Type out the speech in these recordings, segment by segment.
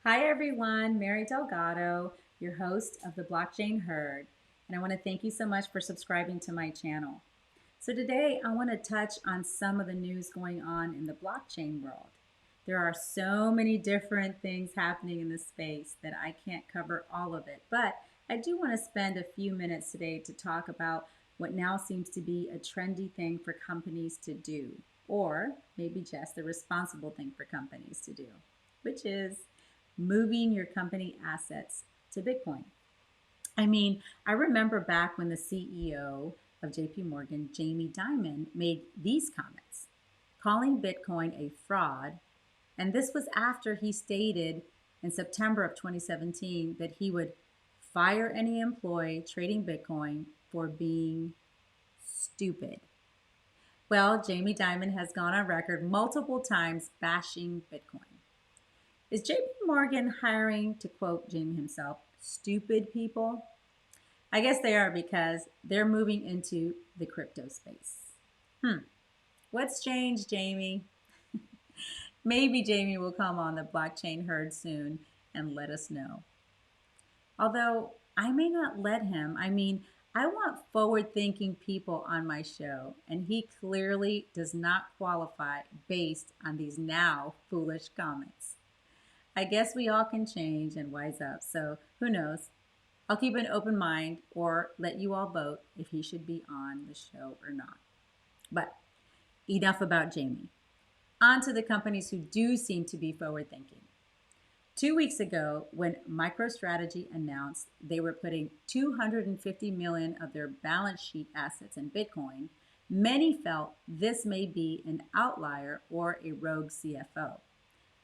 Hi everyone, Mary Delgado, your host of the Blockchain Herd, and I want to thank you so much for subscribing to my channel. So today I want to touch on some of the news going on in the blockchain world. There are so many different things happening in this space that I can't cover all of it, but I do want to spend a few minutes today to talk about what now seems to be a trendy thing for companies to do, or maybe just the responsible thing for companies to do, which is moving your company assets to Bitcoin. I remember back when the CEO of JP Morgan, Jamie Dimon, made these comments, calling Bitcoin a fraud. And this was after he stated in September of 2017 that he would fire any employee trading Bitcoin for being stupid. Well, Jamie Dimon has gone on record multiple times bashing Bitcoin. Is JP Morgan hiring, to quote Jamie himself, stupid people? I guess they are because they're moving into the crypto space. What's changed, Jamie? Maybe Jamie will come on the blockchain herd soon and let us know. Although I may not let him. I want forward thinking people on my show, and he clearly does not qualify based on these now foolish comments. I guess we all can change and wise up, so who knows? I'll keep an open mind or let you all vote if he should be on the show or not. But enough about Jamie. On to the companies who do seem to be forward thinking. 2 weeks ago, when MicroStrategy announced they were putting 250 million of their balance sheet assets in Bitcoin, many felt this may be an outlier or a rogue CFO.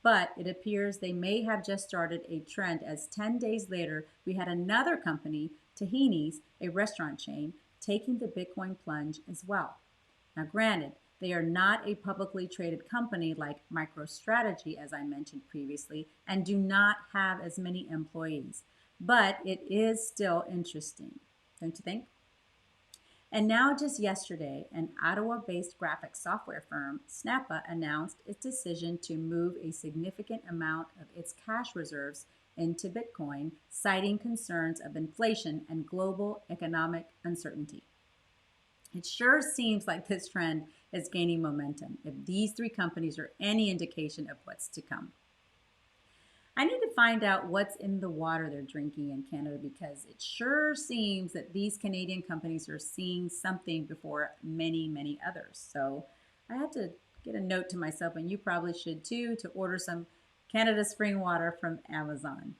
But it appears they may have just started a trend, as 10 days later, we had another company, Tahini's, a restaurant chain, taking the Bitcoin plunge as well. Now, granted, they are not a publicly traded company like MicroStrategy, as I mentioned previously, and do not have as many employees. But it is still interesting, don't you think? And now, just yesterday, an Ottawa based graphic software firm, Snappa, announced its decision to move a significant amount of its cash reserves into Bitcoin, citing concerns of inflation and global economic uncertainty. It sure seems like this trend is gaining momentum if these three companies are any indication of what's to come. I need to find out what's in the water they're drinking in Canada, because it sure seems that these Canadian companies are seeing something before many, many others. So I had to get a note to myself, and you probably should too, to order some Canada spring water from Amazon.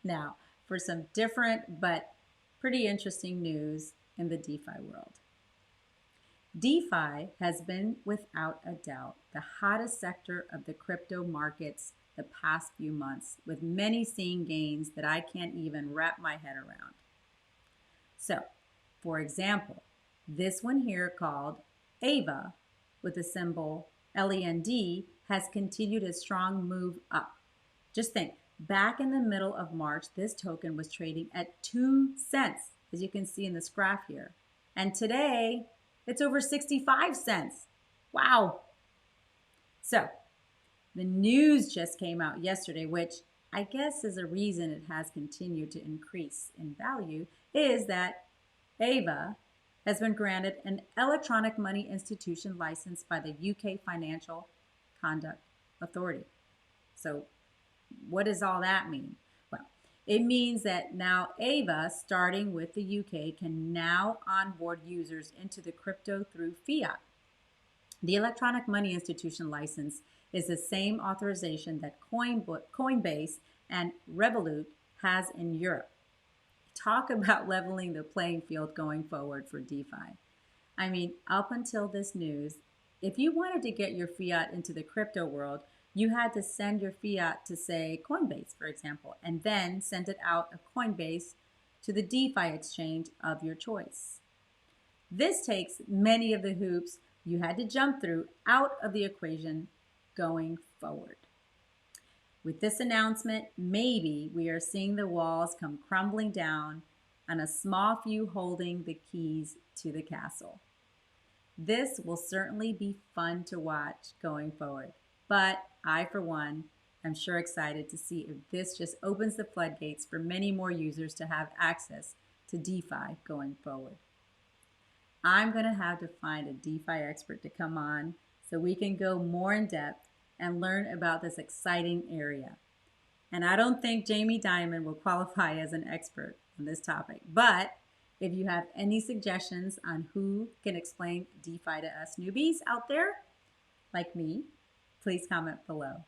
Now, for some different but pretty interesting news in the DeFi world. DeFi has been, without a doubt, the hottest sector of the crypto markets the past few months, with many seeing gains that I can't even wrap my head around. So, for example, this one here called AVA, with the symbol LEND, has continued a strong move up. Just think, back in the middle of March, this token was trading at 2 cents, as you can see in this graph here. And today, it's over 65 cents. Wow. So, the news just came out yesterday, which I guess is a reason it has continued to increase in value, is that AVA has been granted an electronic money institution license by the UK Financial Conduct Authority. So what does all that mean? Well, it means that now AVA, starting with the UK, can now onboard users into the crypto through fiat. The electronic money institution license is the same authorization that Coinbase and Revolut has in Europe. Talk about leveling the playing field going forward for DeFi. Up until this news, if you wanted to get your fiat into the crypto world, you had to send your fiat to, say, Coinbase, for example, and then send it out of Coinbase to the DeFi exchange of your choice. This takes many of the hoops you had to jump through out of the equation going forward. With this announcement, maybe we are seeing the walls come crumbling down and a small few holding the keys to the castle. This will certainly be fun to watch going forward, but I, for one, I'm sure excited to see if this just opens the floodgates for many more users to have access to DeFi going forward. I'm going to have to find a DeFi expert to come on so we can go more in depth and learn about this exciting area. And I don't think Jamie Dimon will qualify as an expert on this topic. But if you have any suggestions on who can explain DeFi to us newbies out there, like me, please comment below.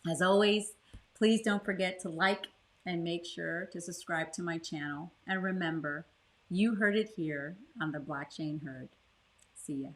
As always, please don't forget to like and make sure to subscribe to my channel. And remember, you heard it here on the Blockchain Herd. See ya.